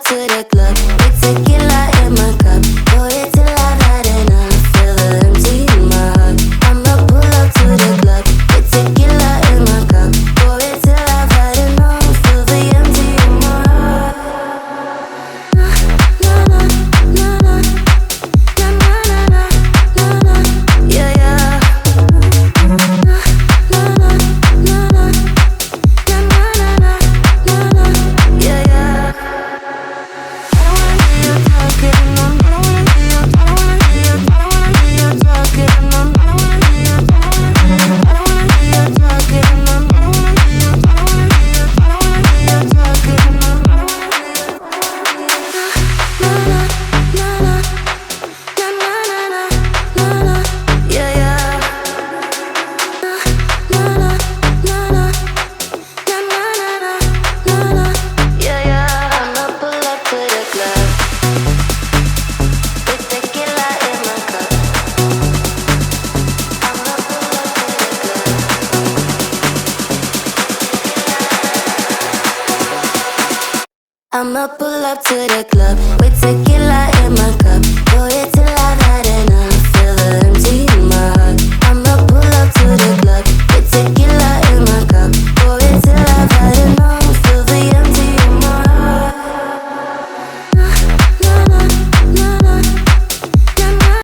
up to the club with tequila in my cup. Pour it till I've had enough. Feel the empty in my heart. I'ma pull up to the club with tequila in my cup. Pour it till I've had enough. Feel the empty in my heart. Na na na na na na na na na. Yeah yeah. Na na na na na na na na na. Yeah yeah. I don't wanna hear you talking. I don't wanna hear you. I don't wanna hear you. I don't wanna hear you talking. I don't wanna hear you. I don't wanna hear you talking. I don't wanna hear you. I don't wanna hear you. I don't wanna hear you talking. I don't wanna hear you. Na na na na na na na na. Yeah yeah. Na na na na na na na. Yeah yeah. I'ma pull up to the club with tequila in my cup. I'ma pull up to the club. I'ma pull up to the club with tequila in my cup. Pour it till